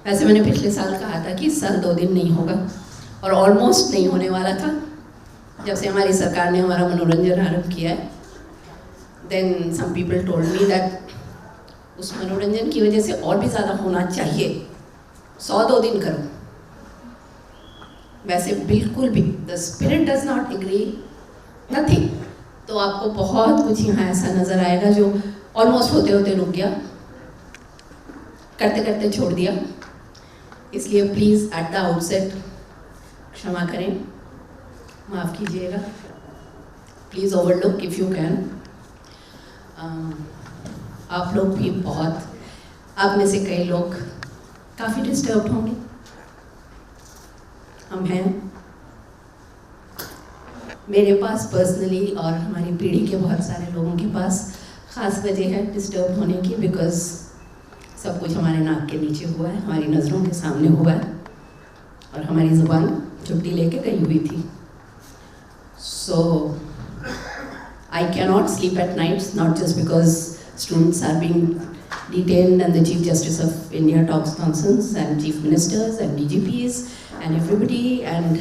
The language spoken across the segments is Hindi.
वैसे मैंने पिछले साल कहा था कि इस साल 2 दिन नहीं होगा और ऑलमोस्ट नहीं होने वाला था जब से हमारी सरकार ने हमारा मनोरंजन आरंभ किया है। Then some people told me that उस मनोरंजन की वजह से और भी ज़्यादा होना चाहिए, 100-2 दिन करो। वैसे बिल्कुल भी the spirit does not agree, nothing. तो आपको बहुत कुछ यहाँ ऐसा नज़र आएगा जो ऑलमोस्ट होते होते रुक गया, करते करते छोड़ दिया। इसलिए प्लीज़ एट द आउटसेट क्षमा करें, माफ़ कीजिएगा, please overlook if you can. आप लोग भी बहुत, आप में से कई लोग काफ़ी डिस्टर्ब्ड होंगे, हम हैं। मेरे पास पर्सनली और हमारी पीढ़ी के बहुत सारे लोगों के पास ख़ास वजह है डिस्टर्ब होने की, बिकॉज सब कुछ हमारे नाक के नीचे हुआ है, हमारी नज़रों के सामने हुआ है और हमारी ज़ुबान छुट्टी लेके गई हुई थी। So I cannot sleep at nights, not just because students are being detained and the Chief Justice of India talks nonsense and Chief Ministers and DGPs and everybody, and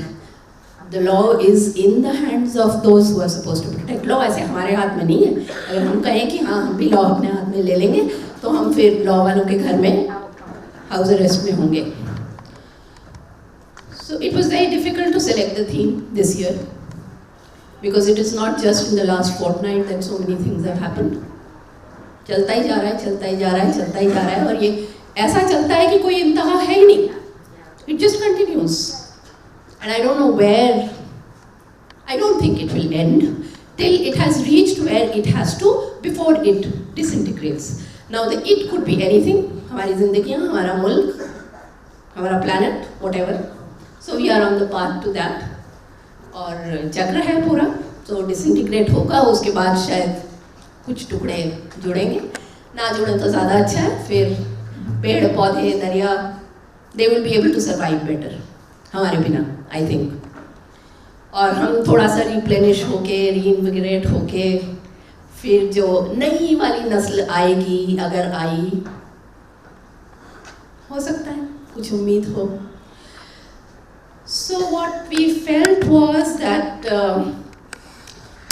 the law is in the hands of those who are supposed to protect. law ऐसे हमारे हाथ में नहीं है। अगर हम कहें कि हाँ हम भी लॉ अपने हाथ में ले लेंगे तो हम फिर लॉ वालों के घर में हाउस अरेस्ट में होंगे। So it was very difficult to select the theme this year because it is not just in the last fortnight that so many things have happened. चलता ही जा रहा है, चलता ही जा रहा है, चलता ही जा रहा है और ये ऐसा चलता है कि कोई इंतहा है ही नहीं। It just continues and I don't know where, I don't think it will end till it has reached where it has to before it disintegrates. Now the it could be anything, हमारी ज़िंदगियाँ, हमारा मुल्क, हमारा planet, whatever. So we are on the path to that और चक्र है पूरा, तो disintegrate होगा, उसके बाद शायद कुछ टुकड़े जुड़ेंगे, ना जुड़े तो ज़्यादा अच्छा है। फिर पेड़ पौधे दरिया they will be able to survive better हमारे बिना, आई थिंक। और हम थोड़ा सा रिप्लेनिश होके, रीइन्विगरेट होके, फिर जो नई वाली नस्ल आएगी, अगर आई, हो सकता है कुछ उम्मीद हो। So what we felt was that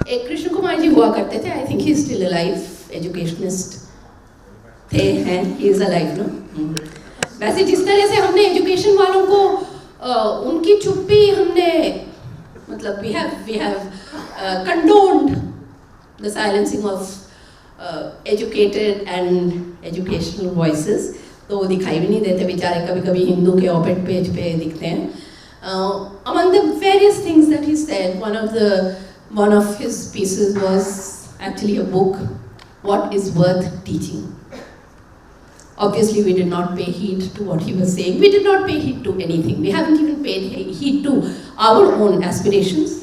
एक कृष्ण कुमार जी हुआ करते थे, I think he is still alive, educationist थे, हैं, ही इज अलाइव नो। वैसे जिस तरह से हमने एजुकेशन वालों को उनकी चुप्पी हमने, मतलब we have condoned the silencing of educated and educational voices, तो वो दिखाई भी नहीं देते बेचारे, कभी कभी हिंदू के ऑपेड पेज पे दिखते हैं। Among the various things that he said, one of his pieces was actually a book, What is Worth Teaching. Obviously we did not pay heed to what he was saying, we did not pay heed to anything, we haven't even paid heed to our own aspirations.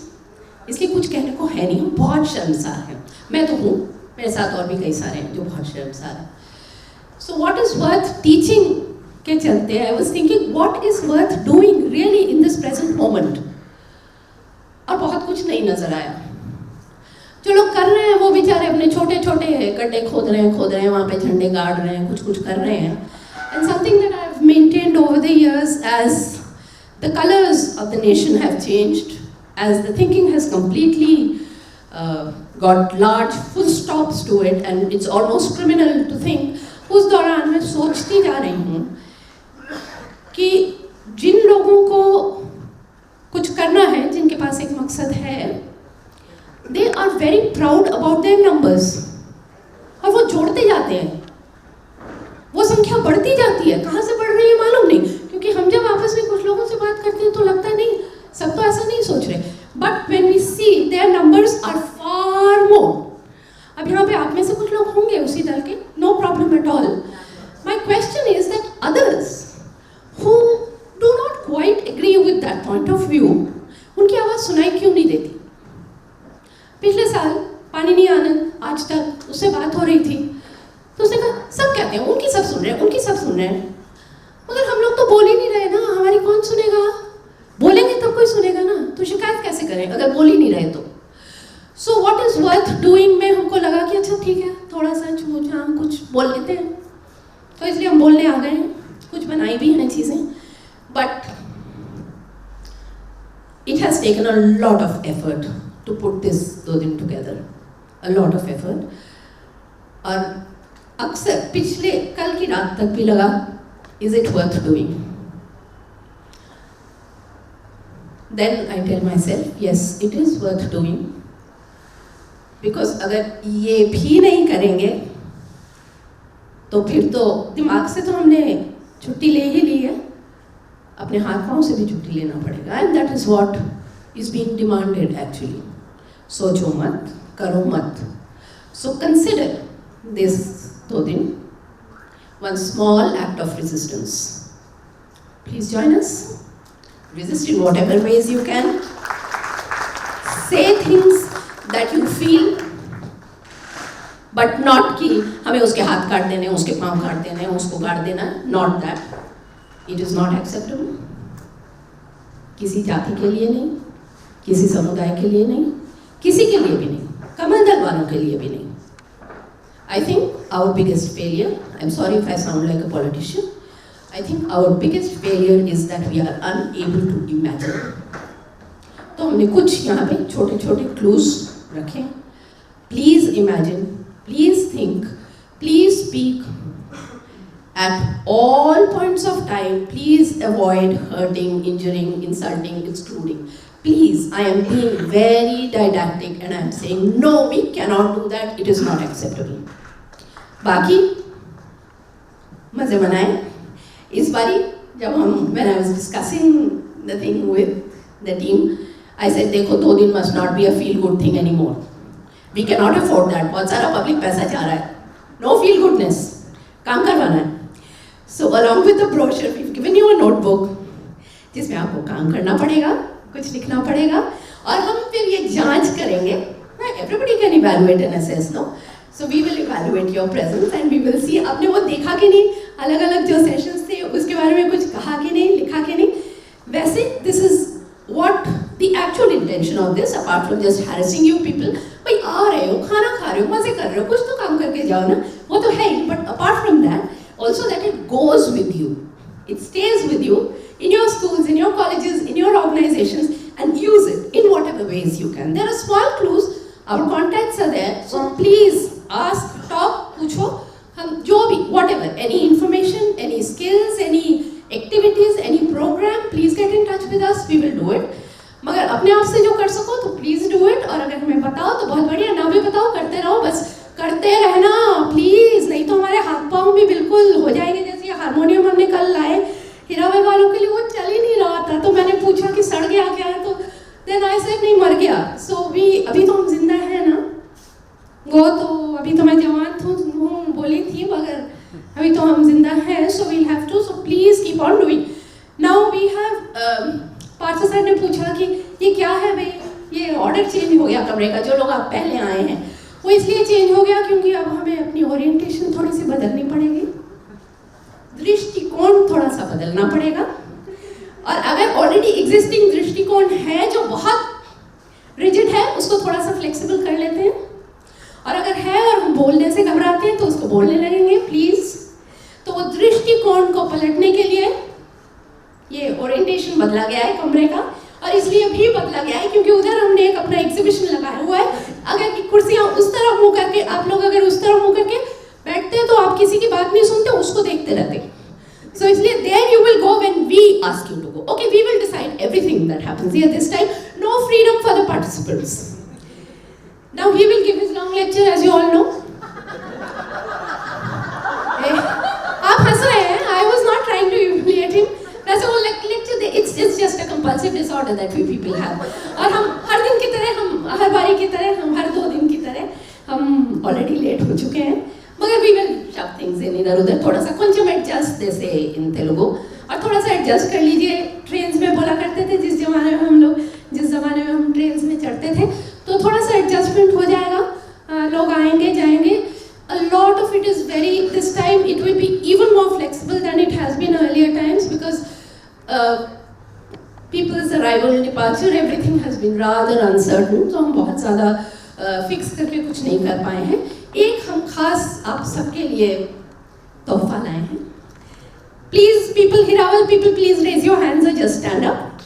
इसलिए कुछ कहने को है नहीं, हम बहुत शर्मसार हैं। मैं तो हूँ, मेरे साथ और भी कई सारे हैं जो बहुत शर्मसार हैं। So what is worth teaching के चलते I was thinking what is worth doing really in this present moment. और बहुत कुछ नहीं नजर आया। जो लोग कर रहे हैं वो बेचारे अपने छोटे छोटे गड्ढे खोद रहे हैं, वहाँ पे झंडे गाड़ रहे हैं, कुछ कर रहे हैं। And something that I have maintained over the years, as the colors of the nation have changed, as the thinking has completely got large full stops to it, and it's almost criminal to think, उस दौरान मैं सोचती जा रही हूँ कि जिन लोगों को कुछ करना है, जिनके पास एक मकसद है, they are very proud about their numbers, और वो जोड़ते जाते हैं, वो संख्या बढ़ती जाती है। कहाँ से बढ़ रही है मालूम नहीं, क्योंकि हम जब आपस में कुछ लोगों से बात करते हैं तो लगता नहीं, सब तो ऐसा नहीं सोच रहे, but when we see their numbers are far more. अब यहाँ पे आप में से कुछ लोग होंगे उसी दल के, no problem at all. My question is that others who do not quite agree with that point of view, उनकी आवाज़ सुनाई क्यों नहीं देती? पिछले साल पाणिनी आनंद आज तक उससे बात हो रही थी, तो उसने कहा सब कहते हैं, उनकी सब सुन रहे हैं, उनकी सब सुन रहे हैं, मगर हम लोग तो बोल ही नहीं रहे ना, हमारी कौन सुनेगा? बोलेंगे तब कोई सुनेगा ना, तो शिकायत कैसे करें अगर बोल ही नहीं रहे तो। So what is worth doing में हमको लगा कि अच्छा ठीक है, थोड़ा सा हम कुछ बोल लेते हैं, तो इसलिए हम बोलने आ गए हैं, कुछ बना ही भी हैं चीज़ें, but it has taken a lot of effort to put this 2 दिन together, a lot of effort. और अक्सर पिछले कल की रात तक भी लगा, is it worth doing? Then I tell myself, yes, it is worth doing, because अगर ये भी नहीं करेंगे तो फिर तो दिमाग से तो हमने छुट्टी ले ही ली है, अपने हाथ पाँव से भी छुट्टी लेना पड़ेगा, and that is what is being demanded actually. सोचो मत, करो मत. So consider this 2 दिन one small act of resistance. Please join us. Resist in whatever ways you can. Say things that you feel, but not कि हमें उसके हाथ काट देने, उसके पाँव काट देने, उसको काट देना. Not that. It is not acceptable. किसी जाति के लिए नहीं, किसी समुदाय के लिए नहीं, किसी के लिए भी नहीं, कमंडल वालों के लिए भी नहीं. I think our biggest failure, I'm sorry if I sound like a politician, I think our biggest failure is that we are unable to imagine. तो हमने कुछ यहाँ पे छोटे छोटे clues रखे. Please imagine, please think, please speak. At all points of time, please avoid hurting, injuring, insulting, excluding. Please, I am being very didactic and I am saying, no, we cannot do that. It is not acceptable. बाकी मजे मनाएं. इस बारी जब हम when I was discussing the thing with the team, I said, देखो 2 दिन must not be a feel good thing anymore. We cannot afford that. बहुत सारा पब्लिक पैसा जा रहा है. No feel goodness. काम करवाना है. So along with the brochure, we've given you a notebook जिसमें आपको काम करना पड़ेगा, कुछ लिखना पड़ेगा, और हम फिर ये जांच करेंगे. Everybody can evaluate and assess, no? So we will evaluate your presence and we will see आपने वो देखा कि नहीं, अलग अलग जो सेशंस थे उसके बारे में कुछ कहा कि नहीं, लिखा कि नहीं. वैसे this is what the actual intention of this, apart from just harassing you people. भाई आ रहे हो, खाना खा रहे हो, मजे कर रहे हो, कुछ तो काम करके जाओ ना, वो तो है ही. But apart from that, also that it goes with you, it stays with you in your schools, in your colleges, in your organizations, and use it in whatever ways you can. There are small clues, our contacts are there, so please ask, talk, पूछो, हम जो भी whatever, any information, any skills, any activities, any program, please get in touch with us, we will do it. मगर अपने आप से जो कर सको तो please do it, और अगर हमें बताओ तो बहुत बढ़िया, ना भी बताओ करते रहो, बस करते रहना प्लीज, नहीं तो हमारे हाथ पाँव भी बिल्कुल हो जाएंगे. जैसे हारमोनियम हमने कल लाए, हीराबाई वालों के लिए वो चल ही नहीं रहा था, तो मैंने पूछा कि सड़ गया क्या, तो देन आई सेड नहीं, मर गया. सो वी अभी तो हम जिंदा है ना, वो तो अभी तो मैं जवान हूँ बोली थी, मगर अभी तो हम जिंदा हैं. So we'll have to, so please keep on doing. Now we have Parth sir ने पूछा कि ये क्या है भाई, ये ऑर्डर चेंज हो गया कमरे का, जो लोग आप पहले आए हैं वो इसलिए चेंज हो गया क्योंकि अब हमें अपनी ओरिएंटेशन थोड़ी सी बदलनी पड़ेगी, दृष्टिकोण थोड़ा सा बदलना पड़ेगा. और अगर ऑलरेडी एग्जिस्टिंग दृष्टिकोण है जो बहुत रिजिड है, उसको थोड़ा सा फ्लेक्सिबल कर लेते हैं. और अगर है और हम बोलने से घबराते हैं तो उसको बोलने लगेंगे प्लीज. तो वो दृष्टिकोण को पलटने के लिए ये ओरिएंटेशन बदला गया है कमरे का, और इसलिए भी बदला गया है क्योंकि उधर हमने एक अपना एग्जीबिशन लगाया हुआ है. अगर की कुर्सियां उस तरफ मुंह करके, आप लोग अगर उस तरफ मुंह करके बैठते हैं तो आप किसी की बात नहीं सुनते, उसको देखते रहते. So इसलिए there you will go when we ask you to go. Okay, we will decide everything that happens here this time. No freedom for the participants. Now he will give his long lecture, as you all know. आप हंस रहे हैं. I was not trying to humiliate him. वैसे वो lecture it's just a compulsive disorder that we people have. और हम हर दिन की तरह, हम हर बारी की तरह, हम हर 2 दिन की तरह हम already late हो चुके हैं. मगर we will shove things in इधर उधर, थोड़ा सा కొంచెం adjust जैसे in तेलुगु, और थोड़ा सा adjust कर लीजिए. ट्रेन्स में बोला करते थे जिस ज़माने में हम ट्रेन्स में चढ़ते थे, तो थोड़ा सा एडजस्टमेंट हो जाएगा. लोग आएंगे जाएंगे. A lot of it is very, this time it will be even more flexible than it has been earlier times, because people's arrival and departure, everything has been rather uncertain. तो हम बहुत ज़्यादा फिक्स करके कुछ नहीं कर पाए हैं. एक हम खास आप सबके लिए तोहफा लाए हैं. Please, people, Hiraval people, please raise your hands or just stand up.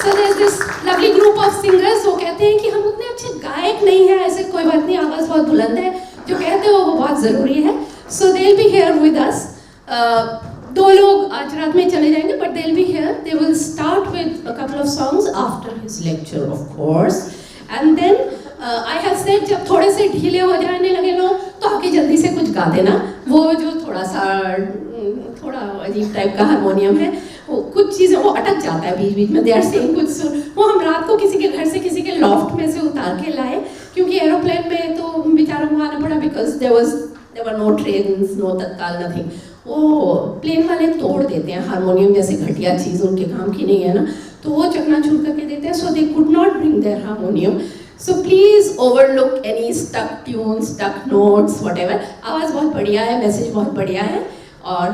So there's this lovely group of singers वो कहते हैं कि हम उतने अच्छे गायक नहीं हैं, ऐसे कोई बात नहीं, आवाज़ बहुत बुलंद है, जो कहते हैं वो बहुत ज़रूरी है. So they'll be here with us. दो लोग आज रात में चले जाएंगे, but they'll be here. They will start with a couple of songs after his lecture, of course. And then I have said जब थोड़े से ढीले हो जाने लगे लोग, तो आके जल्दी से कुछ गा देना. वो जो थोड़ा अजीब टाइप का हारमोनियम है, वो कुछ चीज़ें वो अटक जाता है बीच बीच में. दे आर सेइंग कुछ सुर, वो हम रात को किसी के घर से किसी के लॉफ्ट में से उतार के लाए, क्योंकि एरोप्लेन में तो बेचारों को आना पड़ा, because there were no trains, no tatkal, nothing. वो प्लेन वाले तोड़ देते हैं हारमोनियम जैसे घटिया चीज़, उनके काम की नहीं है ना, तो वो चकनाचूर करके देते हैं. So they could not bring their harmonium. So please overlook any stuck tunes, stuck notes, whatever. आवाज़ बहुत बढ़िया है, मैसेज बहुत बढ़िया है, और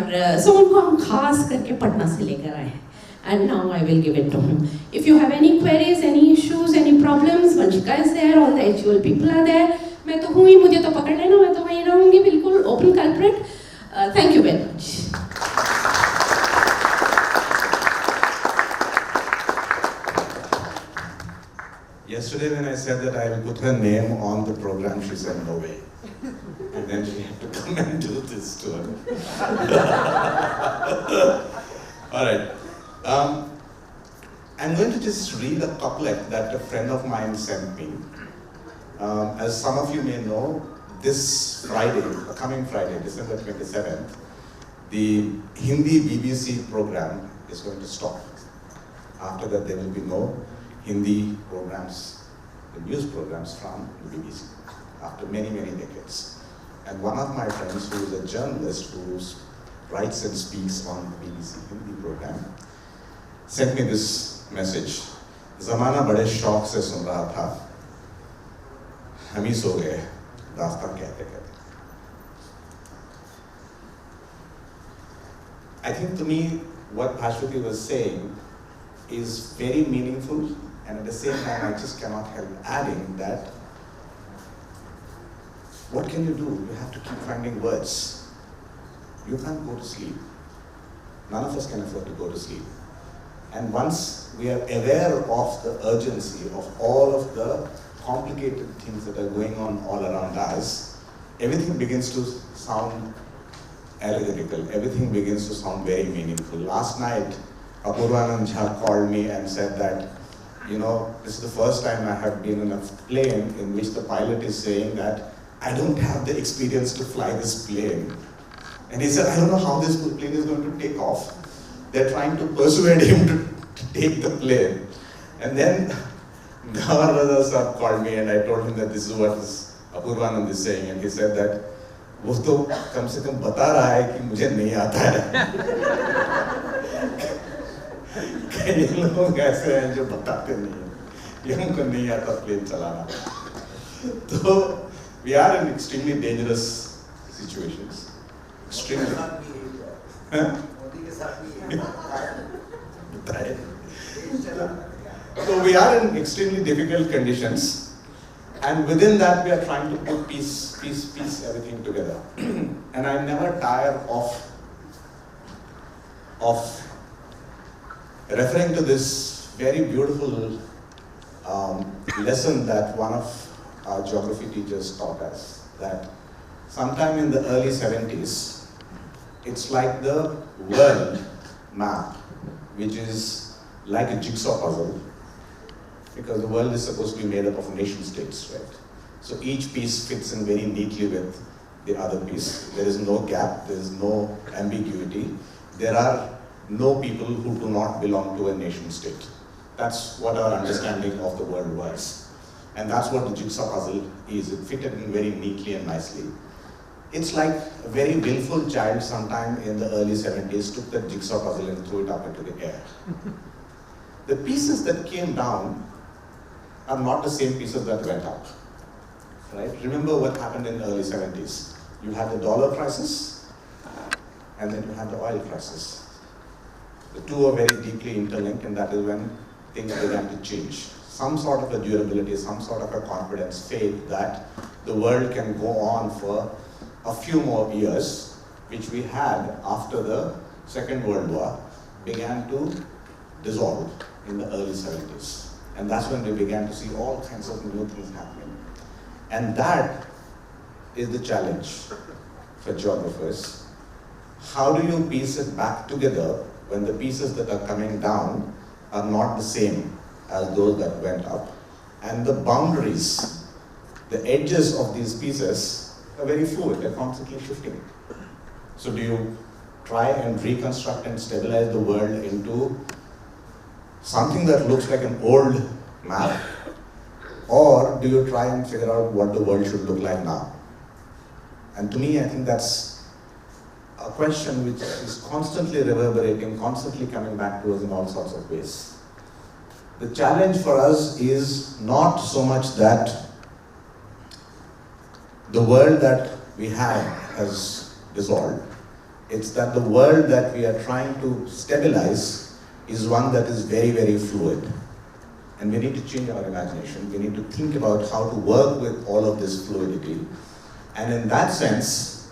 so उनको हम खास करके पटना से लेकर आए हैं. And now I will give it to him. If you have any queries, any issues, any problems, Vanshika is there, all the HUL people are there. मैं तो हूँ ही, मुझे तो पकड़ लेना, मैं तो वहीं रहूँगी बिल्कुल, open culprit. Thank you very much. Yesterday when I said that I will put her name on the program, she said no way. And then she had to come and do this to her. Alright. I'm going to just read a couplet that a friend of mine sent me. As some of you may know, this Friday, coming Friday, December 27th, the Hindi BBC program is going to stop. After that there will be no Hindi programs, the news programs from the BBC, after many, many decades. And one of my friends, who is a journalist who writes and speaks on the BBC Hindi program, sent me this message. ज़माना बड़े शौक से सुन रहा था, हम ही सो गए दास्तान कहते कहते. I think to me, what Bhashwati was saying is very meaningful, and at the same time, I just cannot help adding that what can you do? You have to keep finding words. You can't go to sleep. None of us can afford to go to sleep. And once we are aware of the urgency of all of the complicated things that are going on all around us, everything begins to sound allegorical. Everything begins to sound very meaningful. Last night, Apurvanand Jha called me and said that, you know, this is the first time I have been in a plane in which the pilot is saying that I don't have the experience to fly this plane. And he said, I don't know how this plane is going to take off. They're trying to persuade him to take the plane. And then Gawar Raza Sahab called me and I told him that this is what Apurvanand is saying. And he said that वो तो कम से कम बता रहा है कि मुझे नहीं आता है. कई लोग ऐसे हैं जो बताते नहीं हैं, ये उनको नहीं आता प्लेन चलाना. तो we are in extremely dangerous situations. Extremely. So we are in extremely difficult conditions. And within that, we are trying to put piece everything together. And I never tire of referring to this very beautiful lesson that one of our geography teachers taught us. That sometime in the early 70s, it's like the world map, which is like a jigsaw puzzle. Because the world is supposed to be made up of nation states, right? So each piece fits in very neatly with the other piece. There is no gap, there is no ambiguity. There are no people who do not belong to a nation state. That's what our understanding of the world was. And that's what the jigsaw puzzle is. It fitted in very neatly and nicely. It's like a very willful child sometime in the early 70s took the jigsaw puzzle and threw it up into the air. The pieces that came down are not the same pieces that went up, right? Remember what happened in the early 70s. You had the dollar crisis, and then you had the oil crisis. The two are very deeply interlinked, and that is when things began to change. Some sort of a durability, some sort of a confidence, faith that the world can go on for a few more years, which we had after the Second World War began to dissolve in the early 70s. And that's when we began to see all kinds of new things happening. And that is the challenge for geographers. How do you piece it back together when the pieces that are coming down are not the same as those that went up? And the boundaries, the edges of these pieces are very fluid, they're constantly shifting. So do you try and reconstruct and stabilize the world into something that looks like an old map? Or do you try and figure out what the world should look like now? And to me, I think that's a question which is constantly reverberating, constantly coming back to us in all sorts of ways. The challenge for us is not so much that the world that we have has dissolved. It's that the world that we are trying to stabilize is one that is very, very fluid. And we need to change our imagination. We need to think about how to work with all of this fluidity. And in that sense,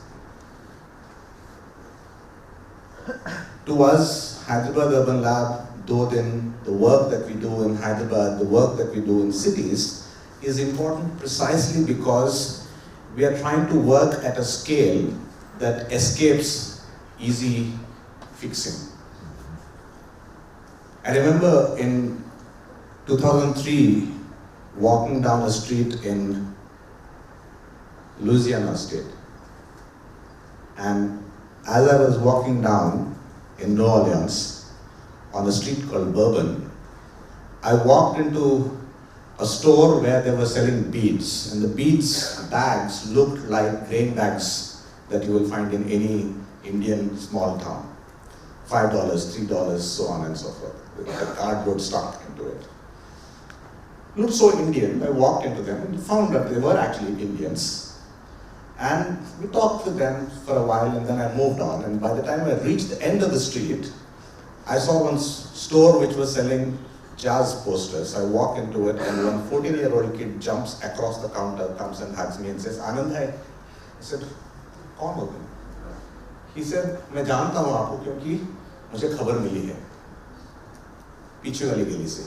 to us, Hyderabad Urban Lab, the work that we do in Hyderabad, the work that we do in cities, is important precisely because we are trying to work at a scale that escapes easy fixing. I remember in 2003, walking down a street in Louisiana State. And as I was walking down in New Orleans on a street called Bourbon, I walked into a store where they were selling beads. And the beads bags looked like grain bags that you will find in any Indian small town. $5, $3, so on and so forth, with the cardboard stuck into it. Looked so Indian. I walked into them and found that they were actually Indians. And we talked with them for a while and then I moved on. And by the time I reached the end of the street, I saw one store which was selling jazz posters. I walk into it and one 14-year-old kid jumps across the counter, comes and hugs me and says, "Anand hai." I said, "Kaun ho tum?" He said, "मैं जानता हूँ आपको क्योंकि मुझे खबर मिली है पीछे वाली गली से."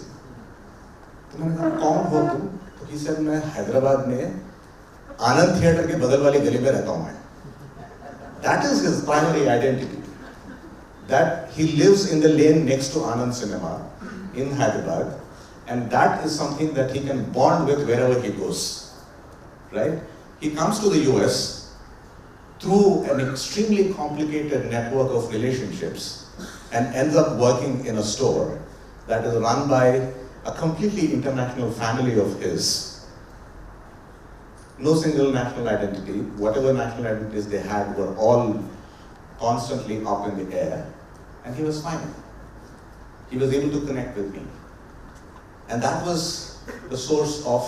तो मैंने कहा, "कौन हो तुम?" तो he said, "मैं हैदराबाद में आनंद थिएटर के बगल वाली गली में रहता हूँ मैं." That is his primary identity. That he lives in the lane next to Anand Cinema in Hyderabad, and that is something that he can bond with wherever he goes, right? He comes to the US through an extremely complicated network of relationships and ends up working in a store that is run by a completely international family of his. No single national identity. Whatever national identities they had were all constantly up in the air, and he was fine. He was able to connect with me. And that was the source of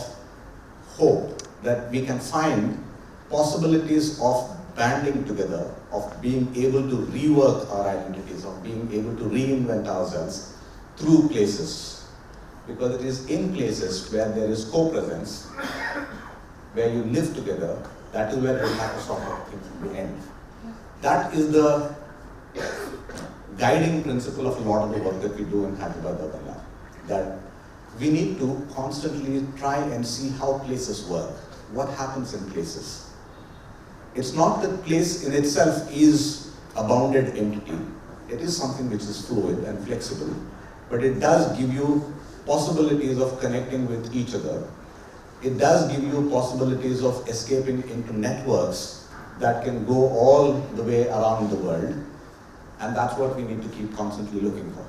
hope, that we can find possibilities of banding together, of being able to rework our identities, of being able to reinvent ourselves through places. Because it is in places where there is co-presence, where you live together, that is where we have to sort of think from the end. That is the guiding principle of a lot of the work that we do in Hyderabad Urban Lab. That we need to constantly try and see how places work, what happens in places. It's not that place in itself is a bounded entity. It is something which is fluid and flexible, but it does give you possibilities of connecting with each other. It does give you possibilities of escaping into networks that can go all the way around the world, and that's what we need to keep constantly looking for.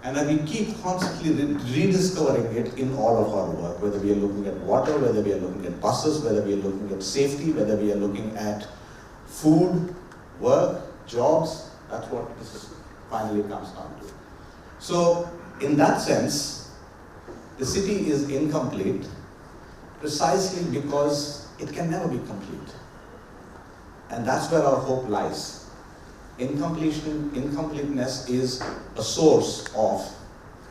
And we keep constantly rediscovering it in all of our work, whether we are looking at water, whether we are looking at buses, whether we are looking at safety, whether we are looking at food, work, jobs. That's what this finally comes down to. So, in that sense, the city is incomplete precisely because it can never be complete. And that's where our hope lies. Incompleteness is a source of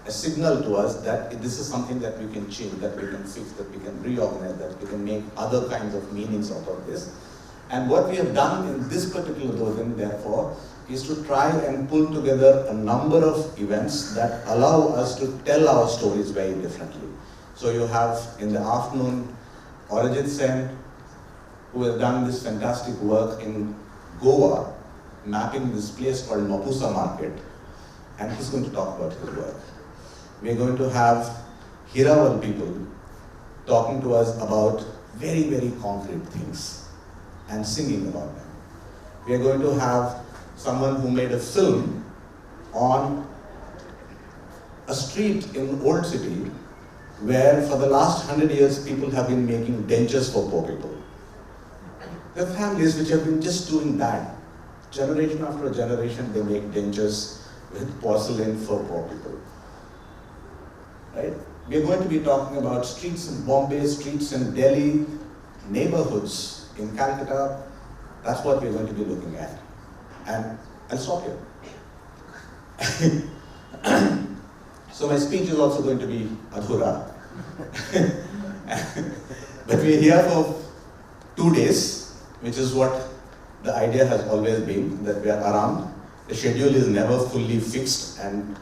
a signal to us that this is something that we can change, that we can fix, that we can reorganize, that we can make other kinds of meanings out of this. And what we have done in this particular Dodin, therefore, is to try and pull together a number of events that allow us to tell our stories very differently. So you have in the afternoon, Arijit Sen, who has done this fantastic work in Goa, mapping this place called Mapusa Market, and he's going to talk about his work. We're going to have Hiraval people talking to us about very, very concrete things and singing about them. We are going to have someone who made a film on a street in Old City where for the last 100 years people have been making dentures for poor people. There are families which have been just doing that. Generation after generation they make dentures with porcelain for poor people. Right? We are going to be talking about streets in Bombay, streets in Delhi, neighborhoods in Calcutta. That's what we're going to be looking at. And I'll stop here. So my speech is also going to be adhura. But we're here for 2 days, which is what the idea has always been, that we are around. The schedule is never fully fixed and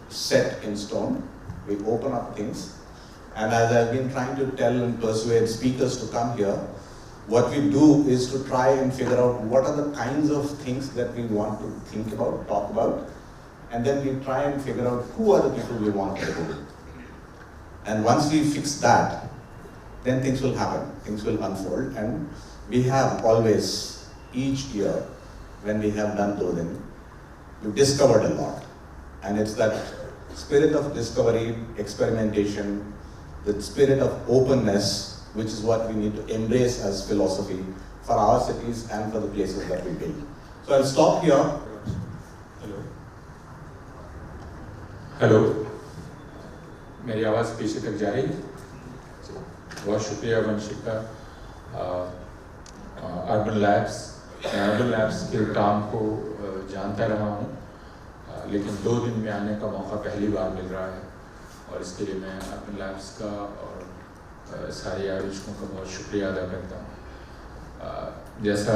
set in stone. We open up things. And as I've been trying to tell and persuade speakers to come here, what we do is to try and figure out what are the kinds of things that we want to think about, talk about, and then we try and figure out who are the people we want to do. And once we fix that, then things will happen, things will unfold, and we have always, each year, when we have done Dodin, we've discovered a lot. And it's that spirit of discovery, experimentation, the spirit of openness, which is what we need to embrace as philosophy for our cities and for the places that we build. So I'll stop here. Hello, मेरी आवाज़ पीछे तक जा रही है? बहुत शुक्रिया वंशिका। अर्बन लैब्स के काम को जानता रहा हूँ, लेकिन 2 दिन में आने का मौका पहली बार मिल रहा है, और इसके लिए मैं अर्बन लैब्स का और सारे आयोजकों का बहुत शुक्रिया अदा करता हूँ। जैसा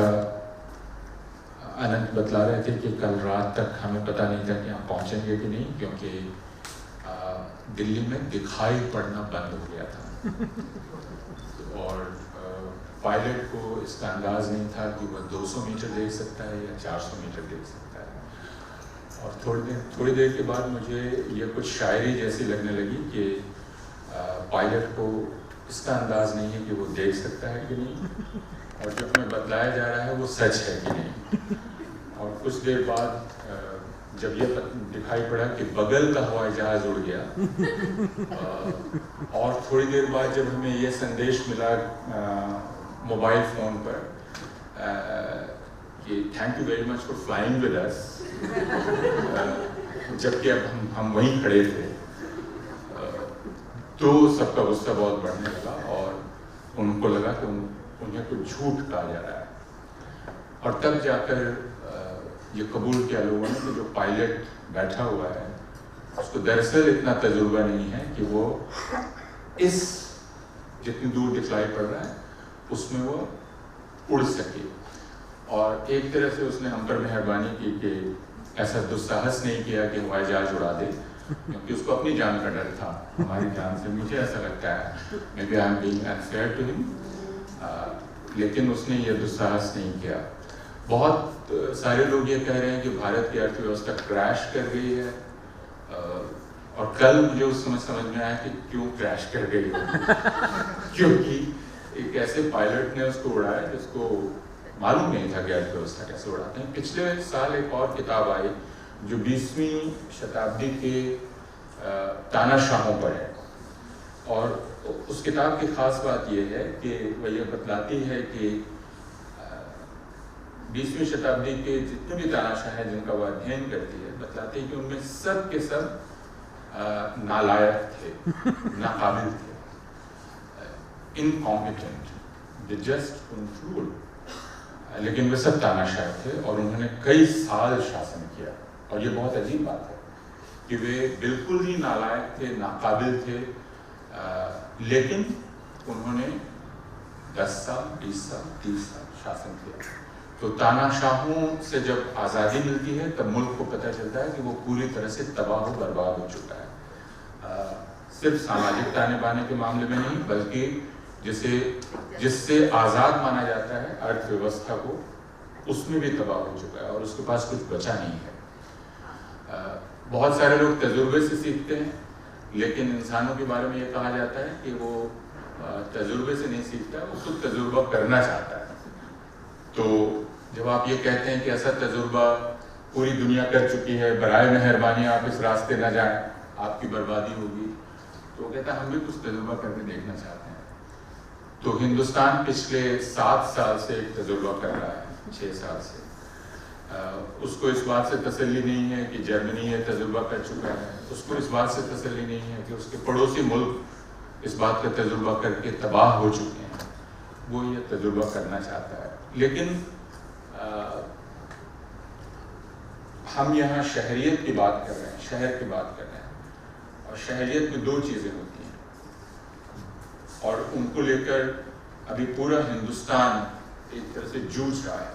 अनंत बतला रहे थे कि कल रात तक हमें पता नहीं था कि हम पहुँचेंगे कि नहीं, क्योंकि दिल्ली में दिखाई पड़ना बंद हो गया था और पायलट को इसका अंदाज़ नहीं था कि वह 200 मीटर देख सकता है या 400 मीटर देख सकता है। और थोड़ी देर के बाद मुझे ये कुछ शायरी जैसी लगने लगी कि पायलट को इसका अंदाज़ नहीं है कि वो देख सकता है कि नहीं, और जो हमें बतलाया जा रहा है वो सच है कि नहीं। और कुछ देर बाद जब ये दिखाई पड़ा कि बगल का हवाई जहाज़ उड़ गया, और थोड़ी देर बाद जब हमें ये संदेश मिला मोबाइल फ़ोन पर कि thank you very much for flying with us, जबकि अब हम वहीं खड़े थे, तो सबका गुस्सा बहुत बढ़ने लगा और उनको लगा कि उन्हें कुछ झूठ कहा जा रहा है। और तब जाकर ये कबूल किया लोगों ने कि जो पायलट बैठा हुआ है उसको दरअसल इतना तजुर्बा नहीं है कि वो इस जितनी दूर दिखलाई पड़ रहा है उसमें वो उड़ सके। और एक तरह से उसने हम पर मेहरबानी की कि ऐसा दुस्साहस नहीं किया कि हवाई जहाज उड़ा दे, क्योंकि उसको अपनी जान का डर था, हमारी जान से। मुझे ऐसा लगता है maybe I am being unfair to him, लेकिन उसने ये दुस्साहस नहीं किया। बहुत सारे लोग ये कह रहे हैं कि भारत की अर्थव्यवस्था क्रैश कर गई है, और कल मुझे उस समय समझ में आया कि क्यों क्रैश कर गई है। क्योंकि एक ऐसे पायलट ने उसको उड़ाया जिसको मालूम नहीं था कि अर्थव्यवस्था कैसे उड़ाते हैं। पिछले साल एक और किताब आई जो 20वीं शताब्दी के तानाशाहों पर है, और उस किताब की खास बात यह है कि वह यह बतलाती है कि 20वीं शताब्दी के जितने भी तानाशाह हैं जिनका वह अध्ययन करती है, बतलाते हैं कि उनमें सब के सब नालायक थे, नाकाबिल थे, incompetent, they just couldn't rule, लेकिन वे सब तानाशाह थे और उन्होंने कई साल शासन किया। और ये बहुत अजीब बात है कि वे बिल्कुल ही नालायक थे, नाकाबिल थे, लेकिन उन्होंने 10 साल, 20 साल, 30 साल शासन किया। तो तानाशाहों से जब आज़ादी मिलती है तब मुल्क को पता चलता है कि वो पूरी तरह से तबाह बर्बाद हो चुका है। सिर्फ सामाजिक ताने बाने के मामले में नहीं, बल्कि जिससे आज़ाद माना जाता है अर्थव्यवस्था को, उसमें भी तबाह हो चुका है और उसके पास कुछ बचा नहीं है। बहुत सारे लोग तजुर्बे से सीखते हैं, लेकिन इंसानों के बारे में ये कहा जाता है कि वो तजुर्बे से नहीं सीखता, वो खुद तजुर्बा करना चाहता है। तो जब आप ये कहते हैं कि ऐसा तजुर्बा पूरी दुनिया कर चुकी है, बराए मेहरबानी आप इस रास्ते न जाएं, आपकी बर्बादी होगी, तो वो कहता है हम भी कुछ तजुर्बा करके देखना चाहते हैं। तो हिंदुस्तान पिछले 7 साल से एक तजुर्बा कर रहा है, 6 साल से। उसको इस बात से तसल्ली नहीं है कि जर्मनी ये तजुर्बा कर चुका है, उसको इस बात से तसल्ली नहीं है कि उसके पड़ोसी मुल्क इस बात का तजुर्बा करके तबाह हो चुके हैं, वो ये तजुर्बा करना चाहता है। लेकिन हम यहाँ शहरियत की बात कर रहे हैं, शहर की बात कर रहे हैं, और शहरियत में 2 चीज़ें होती हैं और उनको लेकर अभी पूरा हिंदुस्तान एक तरह से जूझ रहा है।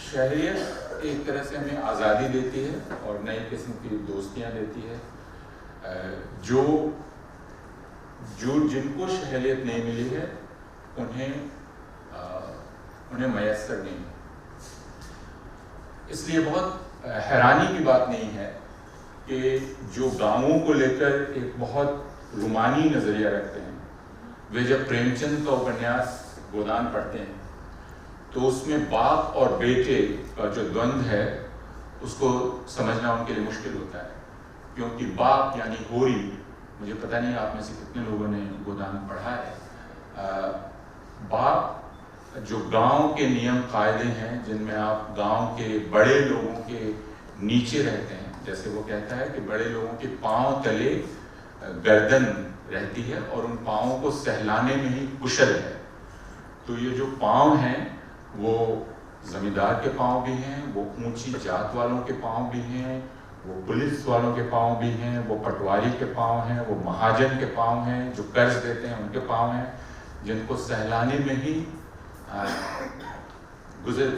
शहरियत एक तरह से हमें आज़ादी देती है और नई किस्म की दोस्तियाँ देती है। जो जिनको शहरियत नहीं मिली है उन्हें मैसर नहीं। इसलिए बहुत हैरानी की बात नहीं है कि जो गांवों को लेकर एक बहुत रुमानी नज़रिया रखते हैं, वे जब प्रेमचंद का उपन्यास गोदान पढ़ते हैं तो उसमें बाप और बेटे का जो द्वंद्व है उसको समझना उनके लिए मुश्किल होता है, क्योंकि बाप यानी होरी, मुझे पता नहीं आप में से कितने लोगों ने गोदान पढ़ा है। बाप जो गांव के नियम कायदे हैं, जिनमें आप गांव के बड़े लोगों के नीचे रहते हैं, जैसे वो कहता है कि बड़े लोगों के पांव तले गर्दन रहती है और उन पाँवों को सहलाने में ही कुशल है। तो ये जो पाँव हैं वो जमींदार के पाँव भी हैं, वो ऊंची जात वालों के पाँव भी हैं, वो पुलिस वालों के पाँव भी हैं, वो पटवारी के पाँव हैं, वो महाजन के पाँव हैं, जो कर्ज देते हैं उनके पाँव हैं, जिनको सहलाने में ही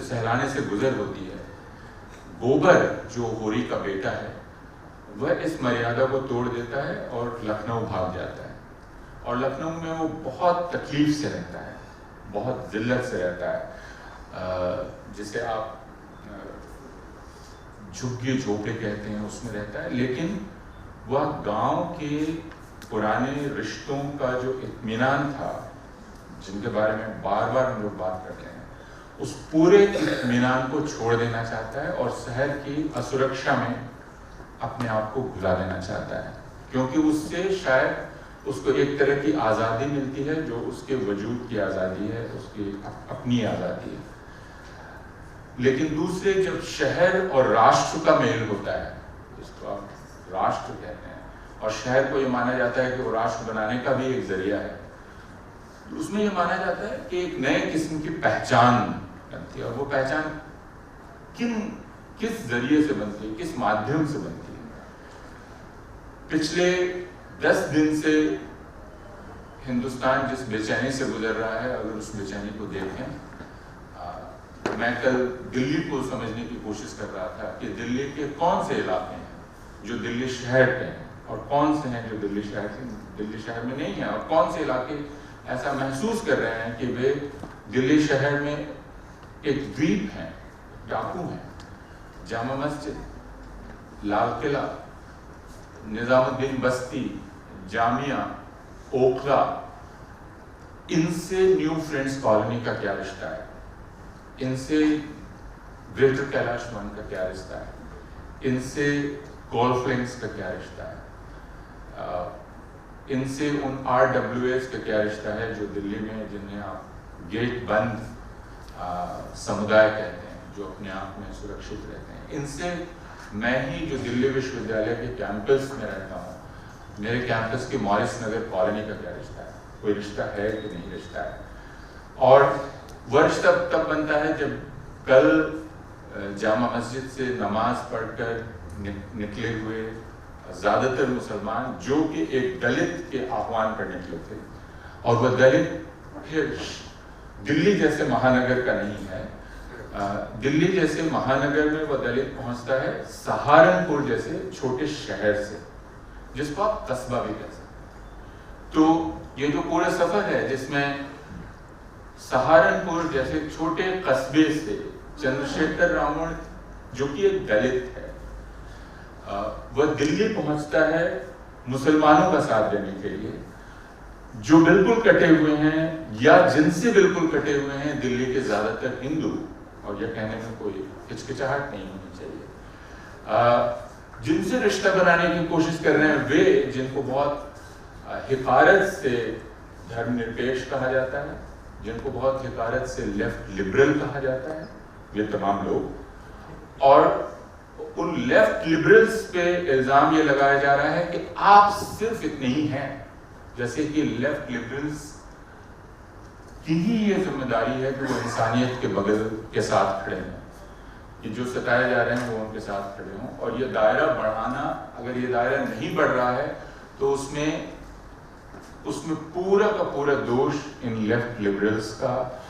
सहलाने से गुजर होती है। गोबर जो होरी का बेटा है वह इस मर्यादा को तोड़ देता है और लखनऊ भाग जाता है, और लखनऊ में वो बहुत तकलीफ से रहता है, बहुत जिल्लत से रहता है, जिसे आप झुग्गी झोपड़े कहते हैं, उसमें रहता है। लेकिन वह गांव के पुराने रिश्तों का जो इत्मीनान था, जिनके बारे में बार बार हम लोग बात करते हैं, उस पूरे इत्मीनान को छोड़ देना चाहता है और शहर की असुरक्षा में अपने आप को भुला देना चाहता है, क्योंकि उससे शायद उसको एक तरह की आज़ादी मिलती है जो उसके वजूद की आज़ादी है, उसकी अपनी आज़ादी है। लेकिन दूसरे जब शहर और राष्ट्र का मेल होता है, जिसको आप राष्ट्र कहते हैं, और शहर को ये माना जाता है कि वो राष्ट्र बनाने का भी एक जरिया है, तो उसमें ये माना जाता है कि एक नए किस्म की पहचान बनती है, और वो पहचान किस जरिए से बनती है, किस माध्यम से बनती है। पिछले 10 दिन से हिंदुस्तान जिस बेचैनी से गुजर रहा है, अगर उस बेचैनी को देखें, मैं कल दिल्ली को समझने की कोशिश कर रहा था कि दिल्ली के कौन से इलाके हैं जो दिल्ली शहर के हैं और कौन से हैं जो दिल्ली शहर में नहीं है, और कौन से इलाके ऐसा महसूस कर रहे हैं कि वे दिल्ली शहर में एक द्वीप हैं, टापू हैं। जामा मस्जिद, लाल किला, निजामुद्दीन बस्ती, जामिया, ओखला, इनसे न्यू फ्रेंड्स कॉलोनी का क्या रिश्ता है, इनसे ग्रेटर कैलाश वन का क्या रिश्ता है, इनसे गोल्फ लिंक्स का क्या रिश्ता है, इनसे उन RWAs का क्या रिश्ता है जो दिल्ली में, जिन्हें आप गेट बंद समुदाय कहते हैं, जो अपने आप में सुरक्षित रहते हैं। इनसे मैं ही जो दिल्ली विश्वविद्यालय के कैंपस में रहता हूँ, मेरे कैंपस की मॉरिस नगर कॉलोनी का क्या रिश्ता है, कोई रिश्ता है कि नहीं रिश्ता है। और वर्ष तब बनता है जब कल जामा मस्जिद से नमाज पढ़कर निकले हुए ज़्यादातर मुसलमान जो कि एक दलित के आह्वान पर निकले थे, और वह दलित फिर दिल्ली जैसे महानगर का नहीं है। दिल्ली जैसे महानगर में वह दलित पहुंचता है सहारनपुर जैसे छोटे शहर से, जिसको आप कस्बा भी कह सकते हैं। तो ये जो पूरा सफर है जिसमें सहारनपुर जैसे छोटे कस्बे से चंद्रशेखर रावण जो कि एक दलित है, वह दिल्ली पहुंचता है मुसलमानों का साथ देने के लिए, जो बिल्कुल कटे हुए हैं या जिनसे बिल्कुल कटे हुए हैं दिल्ली के ज्यादातर हिंदू, और यह कहने में कोई हिचकिचाहट नहीं होनी चाहिए, जिनसे रिश्ता बनाने की कोशिश कर रहे हैं, वे जिनको बहुत हिकारत से धर्मनिरपेक्ष कहा जाता है, जिनको बहुत हिकारत से लेफ्ट लिबरल कहा जाता है, ये तमाम लोग। और उन लेफ्ट लिबरल्स पे इल्जाम ये लगाया जा रहा है कि आप सिर्फ इतने ही हैं, जैसे कि लेफ्ट लिबरल्स की ही ये जिम्मेदारी है कि वो इंसानियत के बगल के साथ खड़े हैं, कि जो सताए जा रहे हैं वो उनके साथ खड़े हों। और ये दायरा बढ़ाना, अगर ये दायरा नहीं बढ़ रहा है तो उसमें पूरा का पूरा दोष इन लेफ्ट लिबरल्स का,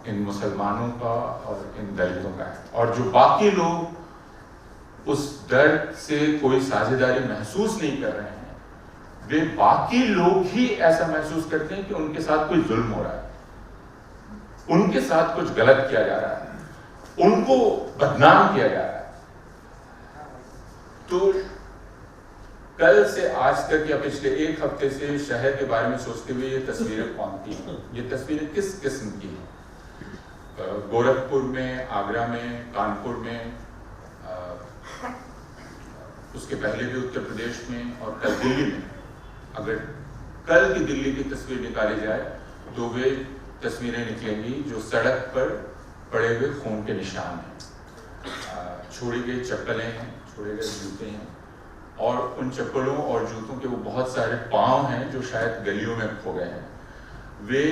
इन मुसलमानों का और इन दलितों का है। और जो बाकी लोग उस दर्द से कोई साझेदारी महसूस नहीं कर रहे हैं, वे बाकी लोग ही ऐसा महसूस करते हैं कि उनके साथ कोई जुल्म हो रहा है, उनके साथ कुछ गलत किया जा रहा है, उनको बदनाम किया जा रहा है। तो कल से आज तक या पिछले एक हफ्ते से शहर के बारे में सोचते हुए ये तस्वीरें कौन की हैं, ये तस्वीरें किस किस्म की हैं? गोरखपुर में, आगरा में, कानपुर में, उसके पहले भी उत्तर प्रदेश में, और कल दिल्ली में। अगर कल की दिल्ली की तस्वीर निकाली जाए तो वे तस्वीरें निकलेंगी जो सड़क पर पड़े हुए खून के निशान हैं, छोड़ी गई चप्पलें हैं, छोड़े गए जूते हैं, और उन चप्पलों और जूतों के वो बहुत सारे पांव हैं जो शायद गलियों में खो गए हैं। वे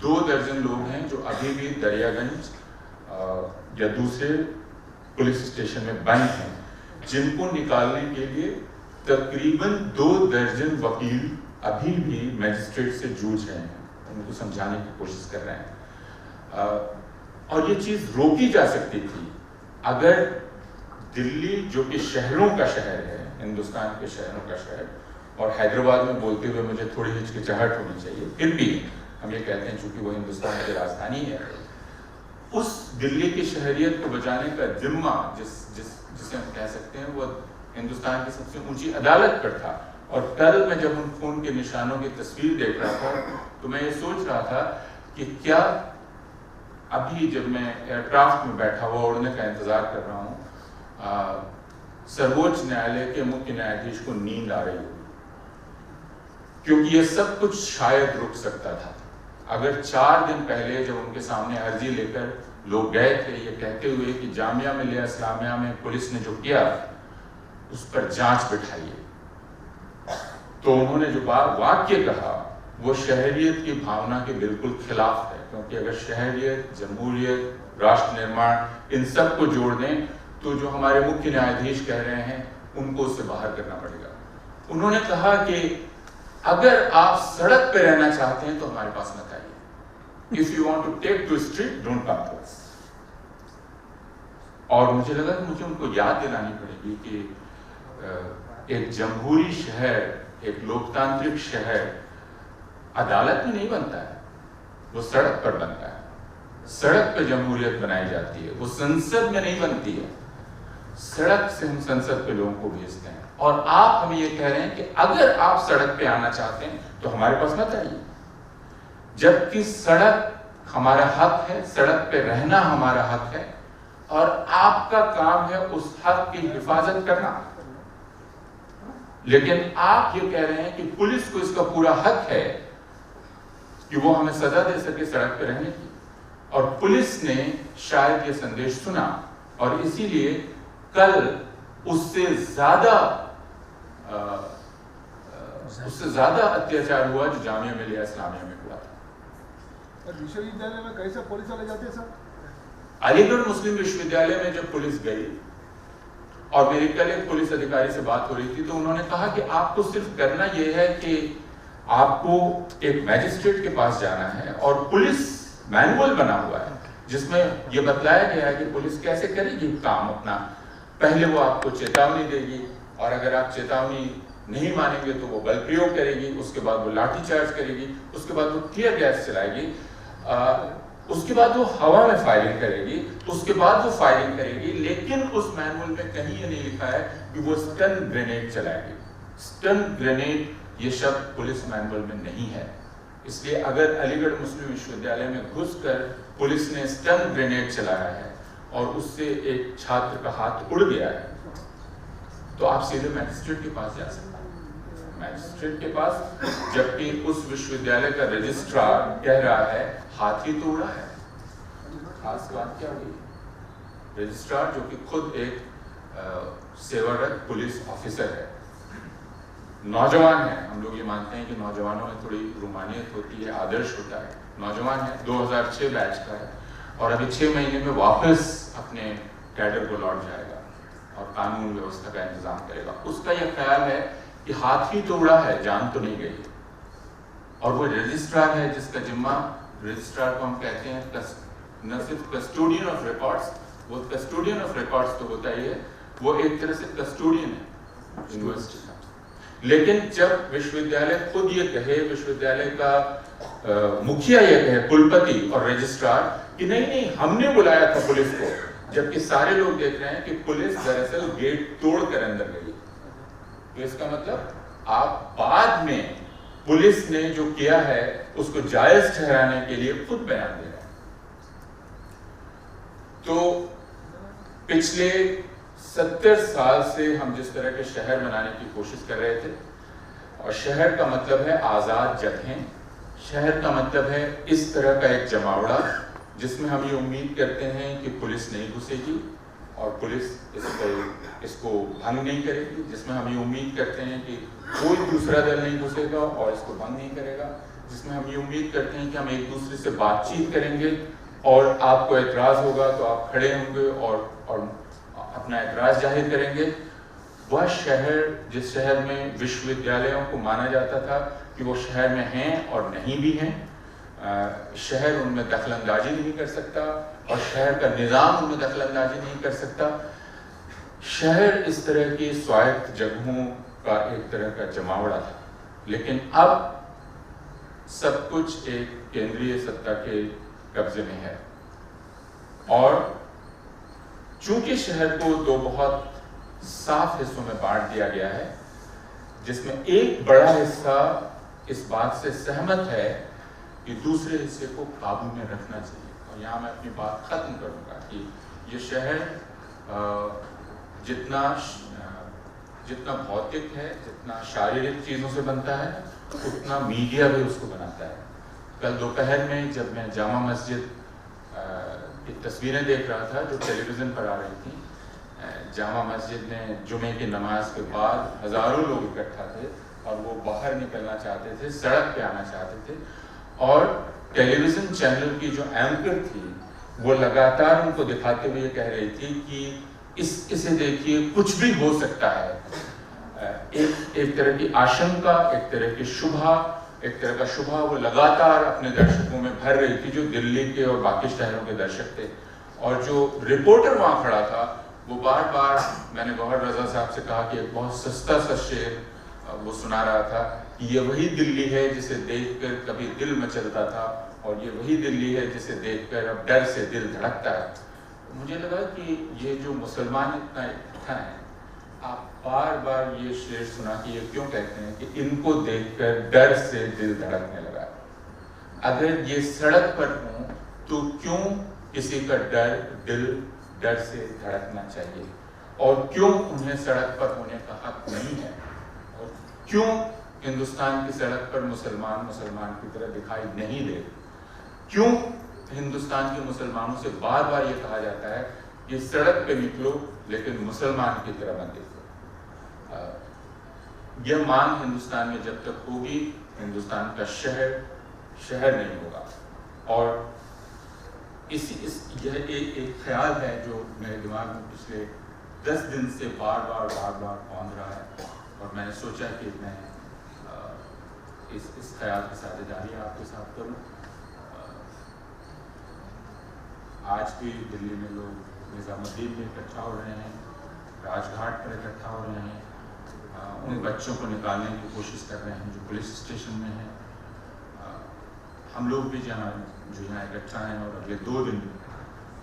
2 दर्जन लोग हैं जो अभी भी दरियागंज या दूसरे पुलिस स्टेशन में बंद हैं, जिनको निकालने के लिए तकरीबन 2 दर्जन वकील अभी भी मजिस्ट्रेट से जूझ रहे हैं, उनको समझाने की कोशिश कर रहे हैं। और ये चीज रोकी जा सकती थी अगर दिल्ली, जो कि शहरों का शहर है, हिंदुस्तान के शहरों का शहर, और हैदराबाद में बोलते हुए मुझे थोड़ी हिचकिचाहट होनी चाहिए, फिर भी हम ये कहते हैं चूंकि वो हिंदुस्तान की राजधानी है, उस दिल्ली की शहरियत को बचाने का जिम्मा जिसे हम कह सकते हैं वो हिंदुस्तान की सबसे ऊंची अदालत पर था। और कल मैं जब उन खून के निशानों की तस्वीर देख रहा था तो मैं ये सोच रहा था कि क्या अभी जब मैं एयरक्राफ्ट में बैठा हुआ उड़ने का इंतजार कर रहा हूँ, सर्वोच्च न्यायालय के मुख्य न्यायाधीश को नींद आ रही होगी, क्योंकि ये सब कुछ शायद रुक सकता था अगर 4 दिन पहले जब उनके सामने अर्जी लेकर लोग गए थे ये कहते हुए कि जामिया मिलिया इस्लामिया में पुलिस ने जो किया उस पर जांच बिठाइए, तो उन्होंने जो वाक्य कहा वो शहरियत की भावना के बिल्कुल खिलाफ है। क्योंकि अगर शहरियत, जमहूरियत, राष्ट्र निर्माण इन सब को जोड़ दें तो जो हमारे मुख्य न्यायाधीश कह रहे हैं उनको उससे बाहर करना पड़ेगा। उन्होंने कहा कि अगर आप सड़क पे रहना चाहते हैं तो हमारे पास मत आइए, if you want to take to street don't come to us. और मुझे लगा कि मुझे उनको याद दिलानी पड़ेगी कि एक जमहूरी शहर, एक लोकतांत्रिक शहर अदालत में नहीं बनता है, वो सड़क पर बनता है। सड़क पे जमहूरियत बनाई जाती है, वो संसद में नहीं बनती है। सड़क से हम संसद पे लोगों को भेजते हैं, और आप हमें ये कह रहे हैं कि अगर आप सड़क पे आना चाहते हैं तो हमारे पास मत आइए, जबकि सड़क हमारा हक है, सड़क पे रहना हमारा हक है, और आपका काम है उस हक की हिफाजत करना। लेकिन आप ये कह रहे हैं कि पुलिस को इसका पूरा हक है कि वो हमें सजा दे सके सड़क पे रहने की, और पुलिस ने शायद ये संदेश सुना और इसीलिए कल उससे ज्यादा अत्याचार हुआ जो जामिया मिलिया इस्लामिया में हुआ था। विश्वविद्यालय में कैसे पुलिस वाले जाते हैं सर? अलीगढ़ मुस्लिम विश्वविद्यालय में जब पुलिस गई और मेरी कल एक पुलिस अधिकारी से बात हो रही थी, तो उन्होंने कहा कि आपको सिर्फ करना यह है कि आपको एक मैजिस्ट्रेट के पास जाना है और पुलिस मैनुअल बना हुआ है जिसमें यह बतलाया गया है कि पुलिस कैसे करेगी काम अपना। पहले वो आपको चेतावनी देगी और अगर आप चेतावनी नहीं मानेंगे तो वो बल प्रयोग करेगी, उसके बाद वो लाठी चार्ज करेगी, उसके बाद वो टीयर गैस चलाएगी, उसके बाद वो हवा में फायरिंग करेगी, उसके बाद वो फायरिंग करेगी। लेकिन उस मैनुअल में कहीं ये नहीं लिखा है कि वो स्टन ग्रेनेड चलाएगी। स्टन ग्रेनेड ये शब्द पुलिस मैनुअल में नहीं है। इसलिए अगर अलीगढ़ मुस्लिम विश्वविद्यालय में घुसकर पुलिस ने स्टन ग्रेनेड चलाया है और उससे एक छात्र का हाथ उड़ गया है तो आप सीधे मैजिस्ट्रेट के पास जा सकते हैं, मैजिस्ट्रेट के पास, जबकि उस विश्वविद्यालय का रजिस्ट्रार कह रहा है हाथ ही तो उड़ा है। खास बात क्या हुई? रजिस्ट्रार जो कि खुद एक सेवारत पुलिस ऑफिसर है, नौजवान है, हम लोग ये मानते हैं कि नौजवानों में थोड़ी रूमानियत होती है, आदर्श होता है, नौजवान है, 2006 बैच का है और अभी 6 महीने में वापस अपने कैडर को लौट जाएगा और कानून व्यवस्था का इंतजाम करेगा। उसका यह ख्याल है कि हाथ ही तो उड़ा है, जान तो नहीं गई। और वो रजिस्ट्रार है जिसका जिम्मा, रजिस्ट्रार को हम कहते हैं न सिर्फ कस्टोडियन ऑफ रिकॉर्ड्स, वो कस्टोडियन ऑफ रिकॉर्ड्स तो होता ही है, वो एक तरह से कस्टोडियन है यूनिवर्सिटी का। लेकिन जब विश्वविद्यालय खुद ये कहे, विश्वविद्यालय का मुखिया ये कहे, कुलपति और रजिस्ट्रार, कि नहीं हमने बुलाया था पुलिस को, जबकि सारे लोग देख रहे हैं कि पुलिस दरअसल गेट तोड़कर अंदर गई, तो इसका मतलब आप बाद में पुलिस ने जो किया है उसको जायज ठहराने के लिए खुद बयान दे रहे हैं। तो पिछले 70 साल से हम जिस तरह के शहर बनाने की कोशिश कर रहे थे, और शहर का मतलब है आजाद जगहें, शहर का मतलब है इस तरह का एक जमावड़ा जिसमें हम ये उम्मीद करते हैं कि पुलिस नहीं घुसेगी और पुलिस इसको भंग नहीं करेगी, जिसमें हम ये उम्मीद करते हैं कि कोई दूसरा दल नहीं घुसेगा और इसको भंग नहीं करेगा, जिसमें हम ये उम्मीद करते हैं कि हम एक दूसरे से बातचीत करेंगे और आपको एतराज होगा तो आप खड़े होंगे और अपना एतराज जाहिर करेंगे। वह शहर जिस शहर में विश्वविद्यालयों को माना जाता था कि वो शहर में हैं और नहीं भी हैं, शहर उनमें दखलंदाजी नहीं कर सकता और शहर का निज़ाम उनमें दखलंदाजी नहीं कर सकता, शहर इस तरह की स्वायत्त जगहों का एक तरह का जमावड़ा था। लेकिन अब सब कुछ एक केंद्रीय सत्ता के कब्जे में है और चूंकि शहर को दो बहुत साफ हिस्सों में बांट दिया गया है, जिसमें एक बड़ा हिस्सा इस बात से सहमत है कि दूसरे हिस्से को काबू में रखना चाहिए। और यहाँ मैं अपनी बात खत्म करूँगा कि ये शहर जितना भौतिक है, जितना शारीरिक चीज़ों से बनता है, उतना मीडिया भी उसको बनाता है। कल दोपहर में जब मैं जामा मस्जिद की तस्वीरें देख रहा था जो टेलीविज़न पर आ रही थी, जामा मस्जिद में जुमे की नमाज के बाद हज़ारों लोग इकट्ठा थे और वो बाहर निकलना चाहते थे, सड़क पे आना चाहते थे, और टेलीविज़न चैनल की जो एंकर थी वो लगातार उनको दिखाते हुए कह रही थी कि इसे देखिए, कुछ भी हो सकता है। एक तरह की आशंका, एक तरह का शुभा वो लगातार अपने दर्शकों में भर रही थी, जो दिल्ली के और बाकी शहरों के दर्शक थे। और जो रिपोर्टर वहाँ खड़ा था वो बार बार, मैंने गौहर रजा साहब से कहा कि एक बहुत सस्ता सा शेर वो सुना रहा था कि ये वही दिल्ली है जिसे देखकर कभी दिल मचलता था और ये वही दिल्ली है जिसे देखकर अब डर से दिल धड़कता है। मुझे लगा कि ये जो मुसलमान इतना इकट्ठा है, आप बार बार ये शेर सुना कि ये क्यों कहते हैं कि इनको देखकर डर से दिल धड़कने लगा। अगर ये सड़क पर हों तो क्यों किसी का दिल डर से धड़कना चाहिए, और क्यों उन्हें सड़क पर होने का हक नहीं है, और क्यों हिंदुस्तान की सड़क पर मुसलमान की तरह दिखाई नहीं दे, क्यों हिंदुस्तान के मुसलमानों से बार बार ये कहा जाता है कि सड़क पे निकलो लेकिन मुसलमान की तरह मत देखो। यह मांग हिंदुस्तान में जब तक होगी, हिंदुस्तान का शहर नहीं होगा। और यह एक ख्याल है जो मेरे दिमाग में पिछले 10 दिन से बार बार पहुँच रहा है, और मैंने सोचा कि मैं इस ख्याल की साझेदारी आपके साथ करूँ। आज भी दिल्ली में लोग निज़ामुद्दीन में इकट्ठा हो रहे हैं, राजघाट पर इकट्ठा हो रहे हैं, उन बच्चों को निकालने की कोशिश कर रहे हैं जो पुलिस स्टेशन में हैं। हम लोग भी यहाँ इकट्ठा हैं, और अगले 2 दिन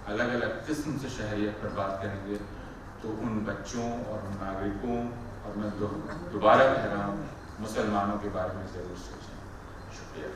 अलग अलग किस्म से शहरियत पर बात करेंगे। तो उन बच्चों और उन नागरिकों, और मैं दोबारा कह रहा हूँ, मुसलमानों के बारे में ज़रूर सोचें। शुक्रिया।